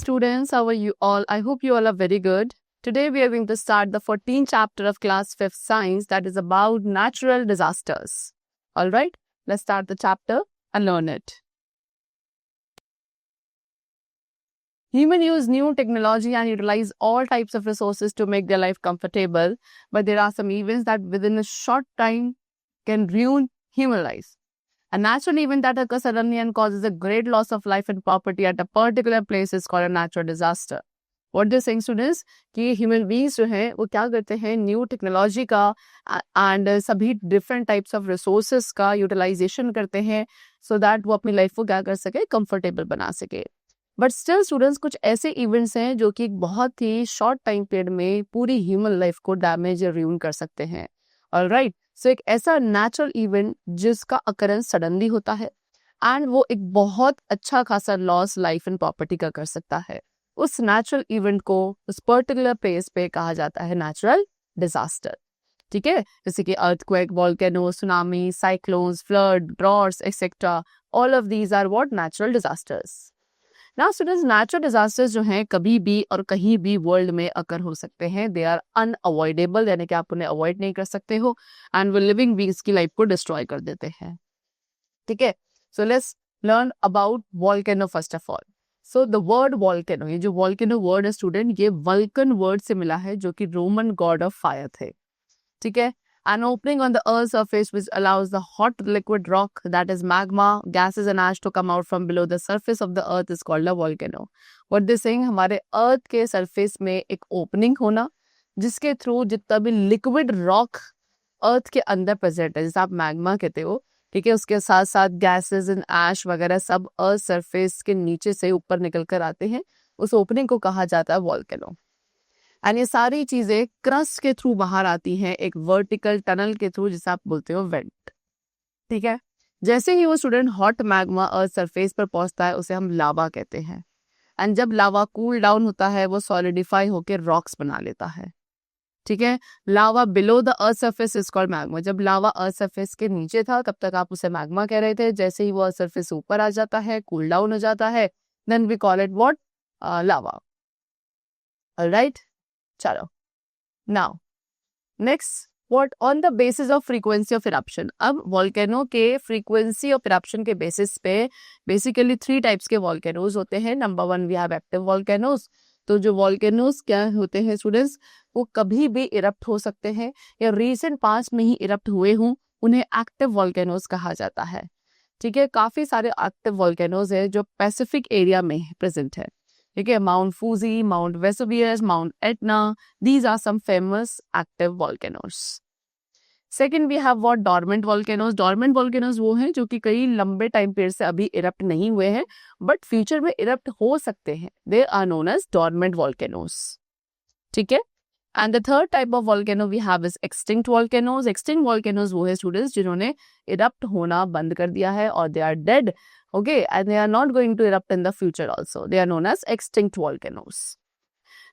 students, how are you all? I hope you all are very good. Today we are going to start the 14th chapter of class 5th science, that is about natural disasters. All right, let's start the chapter and learn it. Human use new technology and utilize all types of resources to make their life comfortable, but there are some events that within a short time can ruin human lives. A natural event that occurs suddenly and causes a great loss of life and property at a particular place is called a natural disaster. What they're saying, students, कि human beings जो हैं वो क्या करते हैं, new technology का and सभी different types of resources का यूटिलाइजेशन करते हैं सो दैट वो अपनी लाइफ को क्या कर सके, कंफर्टेबल बना सके. बट स्टिल स्टूडेंट्स, कुछ ऐसे इवेंट्स हैं जो कि एक बहुत ही शॉर्ट टाइम पीरियड में पूरी ह्यूमन लाइफ को डैमेज या ruin कर सकते हैं. ऑलराइट, सो एक ऐसा नेचुरल इवेंट जिसका अकरेंस सडनली होता है एंड वो एक बहुत अच्छा खासा लॉस लाइफ एंड प्रॉपर्टी का कर सकता है, उस नेचुरल इवेंट को उस पर्टिकुलर प्लेस पे कहा जाता है नेचुरल डिजास्टर. ठीक है, जैसे कि earthquake, volcano, tsunami, cyclones, flood, droughts etcetera, all of these are what natural disasters. Now students, natural disasters जो हैं कभी भी और कहीं भी वर्ल्ड में अकर हो सकते हैं. दे आर अनअवॉइडेबल, यानी कि आप उन्हें अवॉइड नहीं कर सकते हो एंड वो लिविंग बीइंग्स की लाइफ को डिस्ट्रॉय कर देते हैं. ठीक है, so let's learn about volcano first of all. So the word volcano, ये जो वोल्केनो वर्ड है स्टूडेंट, ये वल्कन वर्ड से मिला है जो कि रोमन गॉड ऑफ फायर थे. ठीक है, an opening on the earth's surface which allows the hot liquid rock, that is magma, gases and ash to come out from below the surface of the earth is called a volcano. What they saying, हमारे अर्थ के surface में एक opening होना जिसके through जितना भी liquid rock अर्थ के अंदर प्रेजेंट है, जैसे आप मैग्मा कहते हो, ठीक है, उसके साथ साथ गैसेस एंड ऐश वगैरह सब अर्थ सरफेस के नीचे से ऊपर निकल कर आते हैं, उस ओपनिंग को कहा जाता है वोल्केनो. एंड ये सारी चीजें क्रस्ट के थ्रू बाहर आती हैं एक वर्टिकल टनल के थ्रू, जिसे आप बोलते हो वेंट. ठीक है, जैसे ही वो student hot magma earth surface पर पहुंचता है उसे हम लावा कहते हैं. एंड जब लावा कूल डाउन होता है वो सॉलिडिफाई होकर रॉक्स बना लेता है. ठीक है, lava below the earth surface is called magma. जब लावा अर्थ सरफेस के नीचे था तब तक आप उसे मैग्मा कह रहे थे. जैसे ही वो अर्थ सरफेस ऊपर आ जाता है, कूल डाउन हो जाता है, then we call it what, lava. Alright, चलो. Now next, what on the basis of frequency of eruption. अब वोल्केनो के फ्रीक्वेंसी ऑफ इरप्शन के बेसिस पे बेसिकली 3 टाइप्स के वोल्केनोज होते हैं. Number 1 we have active volcanoes. तो जो वोल्केनोज क्या होते हैं स्टूडेंट्स, वो कभी भी इरप्ट हो सकते हैं या रीसेंट पास्ट में ही इरप्ट हुए हों, उन्हें एक्टिव वोल्केनोज कहा जाता है. ठीक है, काफी सारे एक्टिव वोल्केनोज है जो पैसिफिक एरिया में प्रेजेंट है. ठीक है, Mount Fuji, Mount Vesuvius, Mount Etna, these are some famous active volcanoes. Second we have what, dormant volcanoes. Dormant volcanoes वो हैं जो कि कई लंबे टाइम पीरियड से अभी इरप्ट नहीं हुए हैं बट फ्यूचर में इरप्ट हो सकते हैं. They are known as dormant volcanoes. ठीक है, and the third type of volcano we have is extinct volcanoes. Extinct volcanoes वो है स्टूडेंट्स जिन्होंने इरप्ट होना बंद कर दिया है और they are dead. Okay, and they are not going to erupt in the future also. They are known as extinct volcanoes.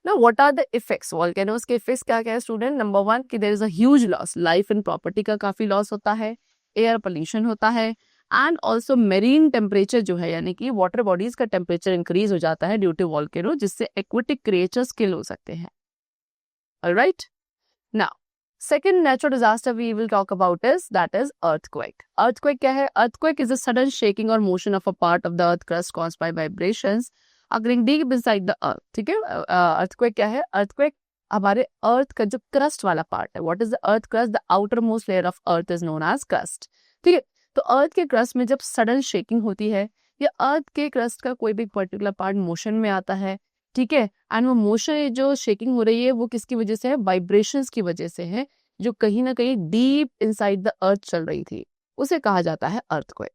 Now, what are the effects? Volcanoes के effects क्या क्या है student? Number 1 कि there is a huge loss. Life and property का काफी loss होता है, air pollution होता है, and also marine temperature जो है, यानी कि water bodies का temperature increase हो जाता है due to volcano, जिससे aquatic creatures kill हो सकते हैं. Alright? Now, second natural disaster we will talk about is that is earthquake. Earthquake क्या है? Earthquake is a sudden shaking or motion of a part of the earth crust caused by vibrations occurring deep inside the earth. ठीक है, earthquake क्या है? Earthquake हमारे अर्थ का जो crust वाला पार्ट है. What is the earth crust? The outermost layer of earth is known as crust. ठीक है, तो अर्थ के क्रस्ट में जब सडन शेकिंग होती है या अर्थ के क्रस्ट का कोई भी पर्टिकुलर पार्ट मोशन में आता है, ठीक है, एंड वो मोशन जो शेकिंग हो रही है वो किसकी वजह से है? वाइब्रेशंस की वजह से है जो कहीं ना कहीं डीप इनसाइड द अर्थ चल रही थी, उसे कहा जाता है अर्थक्वेक.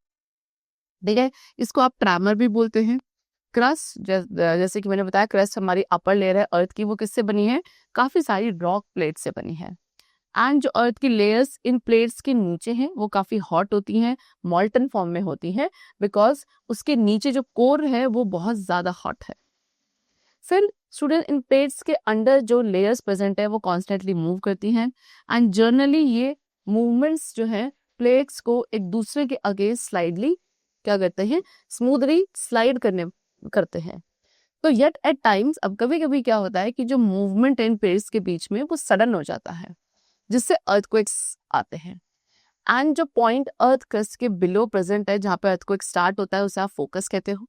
ठीक है, इसको आप ट्रैमर भी बोलते हैं. क्रस्ट जैसे कि मैंने बताया, क्रस्ट हमारी अपर लेयर है अर्थ की, वो किससे बनी है? काफी सारी रॉक प्लेट से बनी है. एंड जो अर्थ की लेयर्स इन प्लेट्स के नीचे हैं वो काफी हॉट होती हैं, मॉल्टन फॉर्म में होती हैं, बिकॉज उसके नीचे जो कोर है वो बहुत ज्यादा हॉट है. फिर स्टूडेंट इन प्लेट्स के अंडर जो लेयर्स प्रेजेंट है वो कॉन्स्टेंटली मूव करती हैं एंड जनरली ये मूवमेंट्स जो है प्लेट्स को एक दूसरे के अगेंस्ट स्लाइडली क्या करते हैं? स्मूथली स्लाइड करते हैं. तो येट एट टाइम्स अब कभी कभी क्या होता है कि जो मूवमेंट इन प्लेट्स के बीच में वो सडन हो जाता है, जिससे अर्थक्वेक्स आते हैं। एंड जो पॉइंट अर्थ क्रस्ट के बिलो प्रेजेंट है, जहाँ पे अर्थक्वेक स्टार्ट होता है, उसे आप फोकस कहते हो,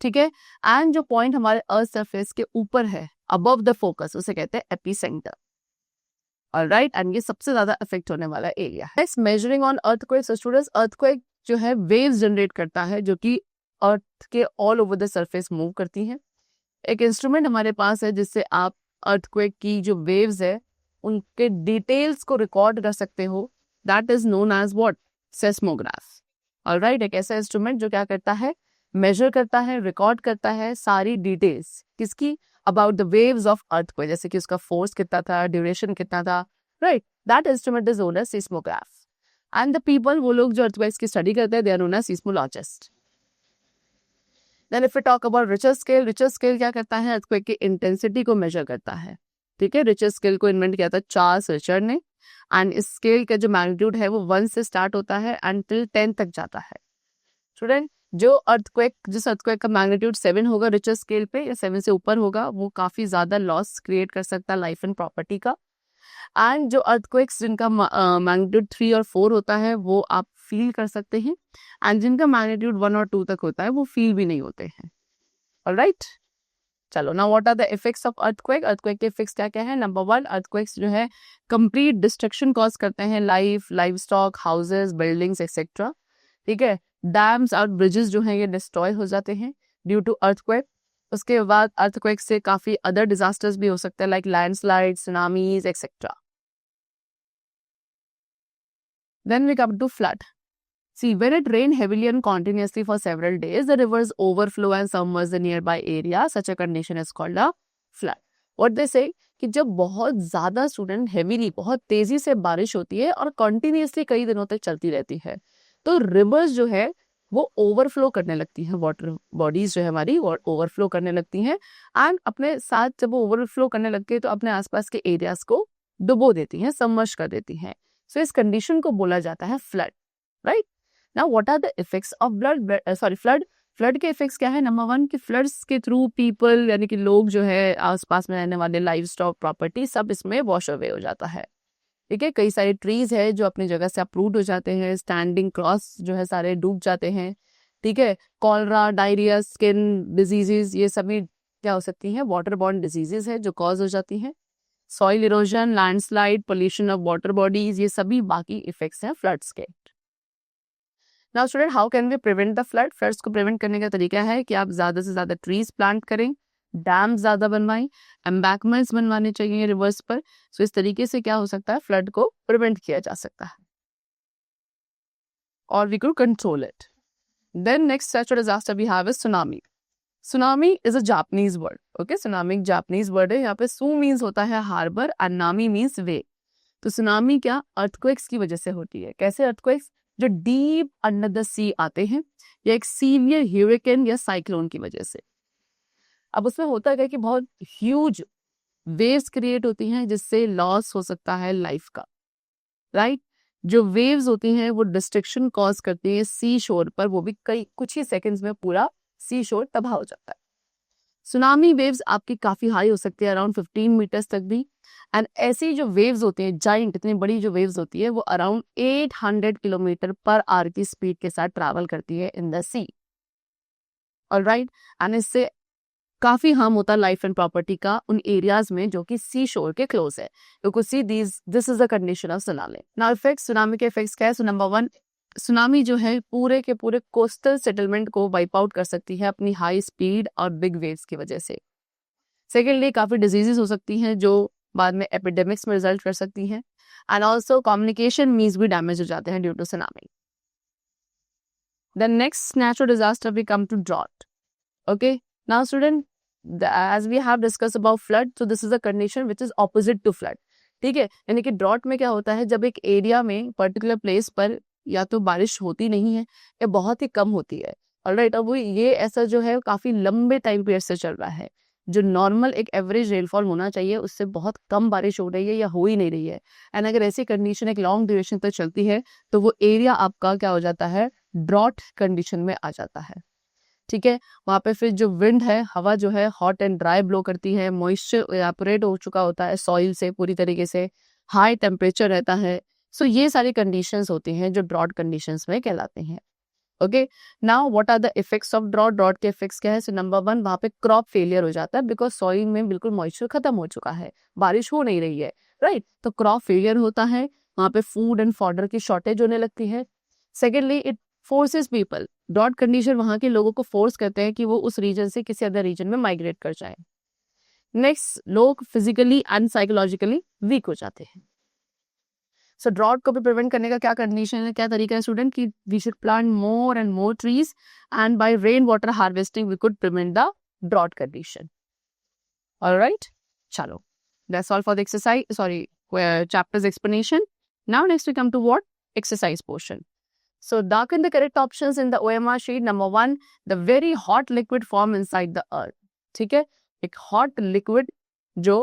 ठीक है। एंड जो पॉइंट हमारे अर्थ सरफेस के ऊपर है, अबव द फोकस, उसे कहते हैं एपिसेंटर। ऑलराइट, एंड ये सबसे ज्यादा इफेक्ट होने वाला एरिया है। इस measuring on earthquake students, earthquake जो है वेव्स जनरेट करता है, जो कि अर्थ के all over the surface move करती हैं। एक इंस्ट्रूमेंट हमारे पास है जिससे आप अर्थक्वेक की जो वेव्स है उनके डिटेल्स को रिकॉर्ड कर सकते हो, that is known as what, seismograph. Alright, एक ऐसा इंस्ट्रूमेंट जो क्या करता है, मेजर करता है, रिकॉर्ड करता है सारी डिटेल्स किसकी, about the waves of earthquake, जैसे कि उसका फोर्स कितना था, ड्यूरेशन कितना था, right. That instrument is known as seismograph. And the people, वो लोग जो अर्थक्वेक्स की स्टडी करते हैं, they are known as seismologist. Then if we talk about Richter scale क्या करता है, अर्थक्वेक की इंटेंसिटी को मेजर करता है, ठीक है। रिचर स्केल को इन्वेंट किया था चार्ल्स रिचर ने, एंड इस स्केल का जो मैग्नीट्यूड है वो 1 से स्टार्ट होता है एंड टिल 10 तक जाता है। स्टूडेंट, जिस अर्थक्वेक का मैग्नीट्यूड 7 होगा रिचर स्केल पे, या 7 से ऊपर होगा, वो काफी ज्यादा लॉस क्रिएट कर सकता है लाइफ एंड प्रॉपर्टी का। एंड जो अर्थक्वेक्स जिनका मैग्नीट्यूड 3 और 4 होता है, वो आप फील कर सकते हैं, एंड जिनका मैग्नीट्यूड 1 और 2 तक होता है, वो फील भी नहीं होते हैं। ऑलराइट, चलो, now what are the effects of earthquake. Earthquake के इफेक्ट्स क्या क्या है। नंबर 1, अर्थक्वेक्स जो है कंप्लीट डिस्ट्रक्शन कॉज करते हैं, life stock, houses, buildings etcetera, ठीक है। डैम्स और ब्रिजेस जो हैं ये डिस्ट्रॉय हो जाते हैं ड्यू टू अर्थक्वेक। उसके बाद अर्थक्वेक से काफी अदर डिजास्टर्स भी हो सकते हैं, like landslide, tsunamis etcetera. Then we come to flood. See, when it rained heavily and continuously for several days, the rivers overflow and submerge the nearby area. Such a condition is called a flood. What they say कि जब बहुत ज्यादा student heavily, बहुत तेजी से बारिश होती है और कंटिन्यूसली कई दिनों तक चलती रहती है, तो रिवर्स जो है वो ओवरफ्लो करने लगती हैं, वाटर बॉडीज जो है हमारी वो ओवरफ्लो करने लगती हैं, एंड अपने साथ जब वो ओवरफ्लो करने लगती है तो अपने आसपास के एरियाज को डुबो देती हैं, सबमर्ज कर देती हैं। सो इस कंडीशन को बोला जाता है flood, right. Now, what are the effects of flood? Flood के इफेक्ट्स क्या है। नंबर 1 कि फ्लड्स के थ्रू पीपल, यानी कि लोग जो है आसपास में रहने वाले, लाइव स्टॉक, प्रॉपर्टी, सब इसमें वॉश अवे हो जाता है, ठीक है। कई सारे ट्रीज है जो अपनी जगह से अप्रूट हो जाते हैं, स्टैंडिंग क्रॉस जो है सारे डूब जाते हैं, ठीक है। कॉलरा, डायरिया, स्किन डिजीजेज, ये सभी क्या हो सकती हैं, वाटर बॉर्न डिजीजेज है जो कॉज हो जाती हैं। Soil erosion, landslide, pollution of water bodies, ये सभी बाकी इफेक्ट्स हैं फ्लड्स के। Now student, how can we prevent the flood. Floods को प्रिवेंट करने का तरीका है कि आप ज्यादा से ज्यादा ट्रीज प्लांट करें, डैम ज्यादा बनवाएं, एम्बैंकमेंट्स बनवाने चाहिए रिवर्स पर। सो इस तरीके से क्या हो सकता है, फ्लड को प्रिवेंट किया जा सकता है और we can control it. Then next natural disaster we have is tsunami. Tsunami is a Japanese word, okay. Tsunami एक जापानीज वर्ड है। यहाँ पे सू मीन्स होता है हार्बर और नामी मीन्स वेव। तो सुनामी क्या, अर्थक्वेक्स की वजह से होती है। कैसे अर्थक्वेक्स, जो डीप अंडर द सी आते हैं, या एक सीवियर ह्यूरिकेन या साइक्लोन की वजह से। अब उसमें होता है कि बहुत ह्यूज वेव्स क्रिएट होती हैं जिससे लॉस हो सकता है लाइफ का, राइट। जो वेव्स होती हैं वो डिस्ट्रक्शन कॉज करती है सी शोर पर, वो भी कुछ ही सेकंड्स में पूरा सी शोर तबाह हो जाता है। सुनामी वेव्स आपकी काफी हाई हो सकती है, अराउंड 15 मीटर्स तक भी। एंड ऐसी जो वेव्स होती हैं, जाइंट, इतनी बड़ी जो वेव्स होती है, वो अराउंड 800 किलोमीटर पर आवर की स्पीड के साथ ट्रैवल करती है in the sea, alright. And इससे काफी हार्म होता है लाइफ एंड प्रॉपर्टी का उन एरियाज में जो कि सी शोर के क्लोज है। You could see this is the condition of tsunami. Now effects, tsunami के इफेक्ट्स क्या है। सो नंबर 1, सुनामी जो है पूरे के पूरे कोस्टल सेटलमेंट को वाइप आउट कर सकती है अपनी हाई स्पीड और बिग वेव्स की वजह से। सेकेंडली, काफी डिजीजेस हो सकती हैं जो बाद में एपिडेमिक्स में रिजल्ट कर सकती हैं, एंड ऑल्सो कम्युनिकेशन मीन्स भी डैमेज हो जाते हैं due to tsunami. Then next natural disaster we come to drought, okay. Now student, as we have discussed about flood, so this is a condition which is opposite to flood, ठीक है। यानी कि drought में क्या होता है, जब एक एरिया में पर्टिकुलर प्लेस पर या तो बारिश होती नहीं है या बहुत ही कम होती है, ऑलराइट। अब वो ये ऐसा जो है काफी लंबे टाइम पीरियड से चल रहा है, जो नॉर्मल एक एवरेज रेनफॉल होना चाहिए उससे बहुत कम बारिश हो रही है या हो ही नहीं रही है। एंड अगर ऐसी कंडीशन एक लॉन्ग ड्यूरेशन तक चलती है तो वो एरिया आपका क्या हो जाता है, ड्रॉट कंडीशन में आ जाता है, ठीक है। वहाँ पे फिर जो विंड है, हवा जो है हॉट एंड ड्राई ब्लो करती है, मॉइस्चर इवेपोरेट हो चुका होता है सॉइल से पूरी तरीके से, हाई टेम्परेचर रहता है। सो ये सारी कंडीशंस होती हैं जो ड्रॉट कंडीशंस में कहलाते हैं। Okay, now what are the effects of drought? Drought के इफेक्ट्स क्या है? सो नंबर 1, वहाँ पे क्रॉप फेलियर हो जाता है बिकॉज सॉइल में बिल्कुल मॉइस्चर खत्म हो चुका है, बारिश हो नहीं रही है, राइट? तो क्रॉप फेलियर होता है, वहाँ पे फूड एंड फॉडर की शॉर्टेज होने लगती है। Secondly, it forces people, drought condition वहाँ के लोगों को फोर्स करते हैं कि वो उस रीजन से किसी अदर रीजन में माइग्रेट कर जाए। नेक्स्ट, लोग फिजिकली एंड साइकोलॉजिकली वीक हो जाते हैं। सो ड्रॉट को भी प्रिवेंट करने का क्या कंडीशन है, क्या तरीका है स्टूडेंट, कि we should plant more and more trees and by rain water harvesting we could prevent the drought condition. Alright, चलो, that's all for the exercise, sorry, chapter's explanation. Now next we come to what? Exercise portion. So darken the correct options in the OMR sheet. Number 1, the very hot liquid form inside the earth. ठीक है, एक hot liquid जो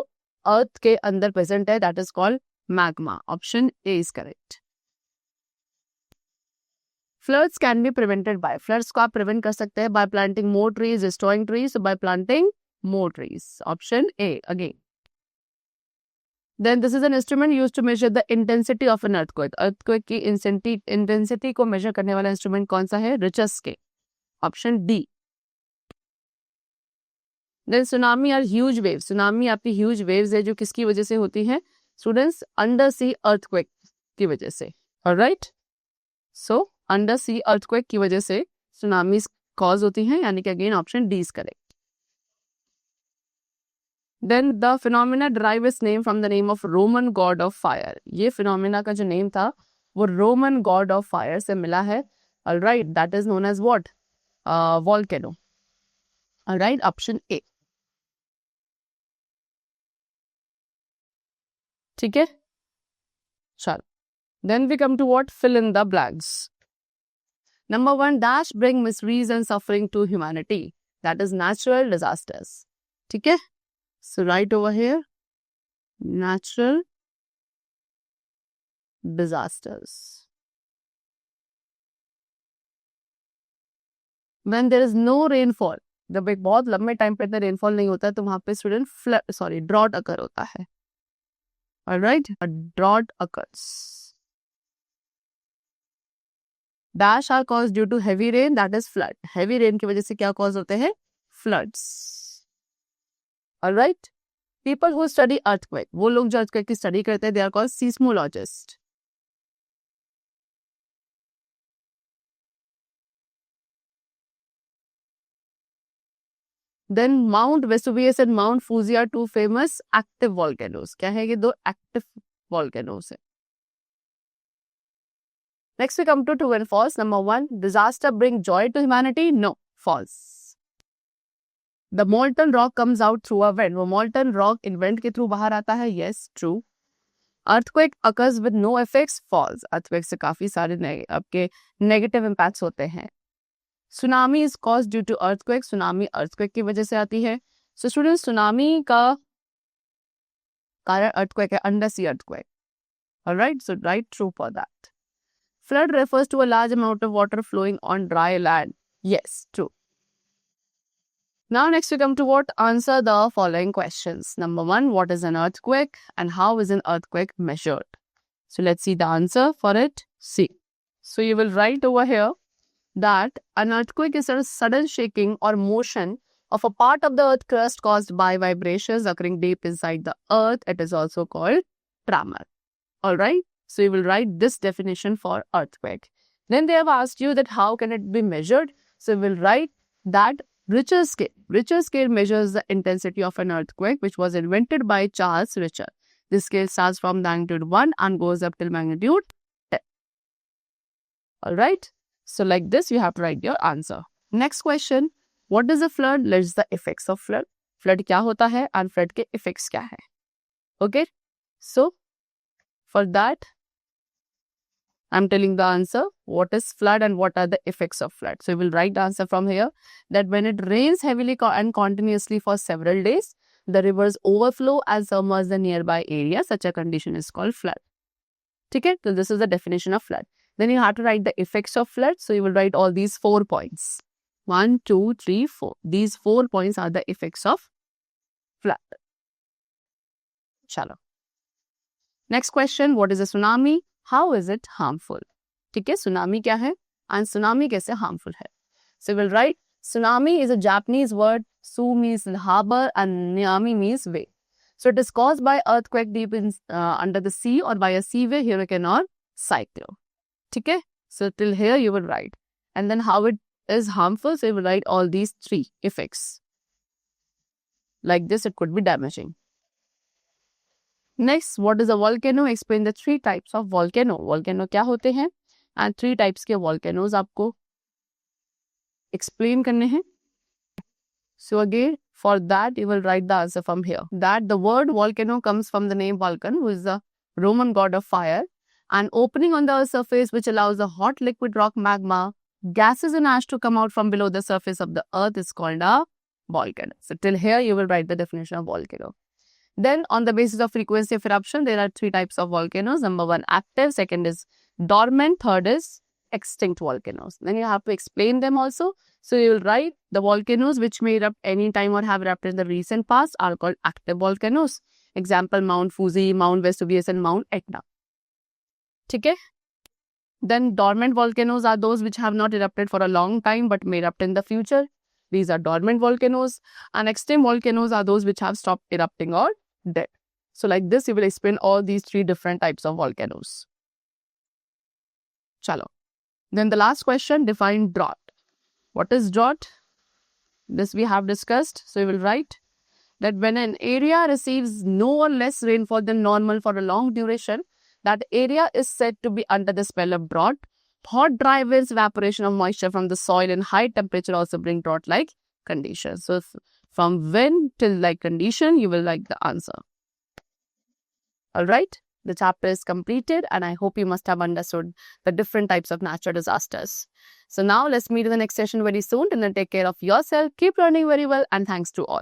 earth के अंदर present है, that is called magma. Option A is correct. Floods can be prevented by, floods को आप prevent कर सकते हैं by planting more trees, destroying trees, so by planting more trees. Option A again. Then this is an instrument used to measure the intensity of an earthquake. Earthquake की intensity को measure करने वाला instrument कौन सा है? Richter scale. Option D. Then tsunami are huge waves. Tsunami आपकी huge waves है जो किसकी वजह से होती है? Students, undersea earthquake की वजह से. Alright? So undersea earthquake की वजह से tsunamis cause होती हैं, यानी कि again option D is correct. Then the phenomena derive its name from the name of Roman god of fire. ये phenomena का जो name था वो Roman god of fire से मिला है. Alright, that is known as what? Volcano. Alright, option A. ठीक है, चलो. Then we come to what? Fill in the blanks. Number 1, dash bring miseries and suffering to humanity. That is natural disasters. ठीक है. So right over here, natural disasters. When there is no rainfall, जब एक बहुत लंबे time पे इतना rainfall नहीं होता है तो वहां पे स्टूडेंट ड्रॉट अकर होता है. Alright, a drought occurs. Dash are caused due to heavy rain, that is flood. Heavy rain की वजह से क्या cause होते हैं? Floods. Alright, people who study earthquake, वो लोग जो earthquake की study करते हैं, they are called seismologists. Then Mount Vesuvius and Mount Fuji are two famous active volcanoes. क्या है ये? दो active volcanoes है. Next we come to true and false. Number 1, disaster bring joy to humanity? No, false. The molten rock comes out through a vent. वो molten rock in vent के through बाहर आता है? Yes, true. Earthquake occurs with no effects? False. Earthquake से काफी सारे आपके negative impacts होते हैं. Tsunami is caused due to earthquake. Tsunami earthquake की वजह से आती है. So students, tsunami का कारण earthquake है, undersea earthquake. Alright, so write true for that. Flood refers to a large amount of water flowing on dry land. Yes, true. Now next we come to what? Answer the following questions. Number 1, what is an earthquake and how is an earthquake measured? So let's see the answer for it. See. So you will write over here that an earthquake is a sudden shaking or motion of a part of the earth crust caused by vibrations occurring deep inside the earth. It is also called tremor. Alright. So you will write this definition for earthquake. Then they have asked you that how can it be measured? So you will write that Richter scale. Richter scale measures the intensity of an earthquake, which was invented by Charles Richter. This scale starts from magnitude 1 and goes up till magnitude 10. Alright. So like this, you have to write your answer. Next question. What is a flood? Let's the effects of flood. Flood क्या होता है and flood के effects क्या है? Okay. So for that, I'm telling the answer. What is flood and what are the effects of flood? So you will write the answer from here that when it rains heavily and continuously for several days, the rivers overflow and submerge the nearby area. Such a condition is called flood. Okay? So this is the definition of flood. Then you have to write the effects of flood. So you will write all these 4 points. 1, 2, 3, 4. These 4 points are the effects of flood. Chalo. Next question, what is a tsunami? How is it harmful? ठीक है, tsunami क्या है? And tsunami कैसे harmful है? So we'll write, tsunami is a Japanese word. Su means harbor and Nyami means wave. So it is caused by earthquake deep in under the sea or by a sea wave, hurricane or cyclone. ठीक है? So till here you will write. And then how it is harmful, so you will write all these 3 effects. Like this, it could be damaging. Next, what is a volcano? Explain the 3 types of volcano. Volcano क्या होते हैं? And 3 types के volcanoes आपको explain करने हैं. So again, for that, you will write the answer from here. That the word volcano comes from the name Vulcan, who is the Roman god of fire. An opening on the Earth's surface which allows the hot liquid rock magma, gases and ash to come out from below the surface of the Earth is called a volcano. So till here, you will write the definition of volcano. Then on the basis of frequency of eruption, there are 3 types of volcanoes. Number 1, active. Second is dormant. Third is extinct volcanoes. Then you have to explain them also. So you will write the volcanoes which may erupt any time or have erupted in the recent past are called active volcanoes. Example, Mount Fuji, Mount Vesuvius and Mount Etna. Okay? Then dormant volcanoes are those which have not erupted for a long time but may erupt in the future. These are dormant volcanoes. And extinct volcanoes are those which have stopped erupting or dead. So like this, you will explain all these 3 different types of volcanoes. Chalo. Then the last question, define drought. What is drought? This we have discussed. So you will write that when an area receives no or less rainfall than normal for a long duration, that area is said to be under the spell of drought. Hot, dry winds, evaporation of moisture from the soil and high temperature also bring drought-like conditions. So from when till like condition, you will like the answer. Alright, the chapter is completed and I hope you must have understood the different types of natural disasters. So now let's meet in the next session very soon. Till then, take care of yourself, keep learning very well and thanks to all.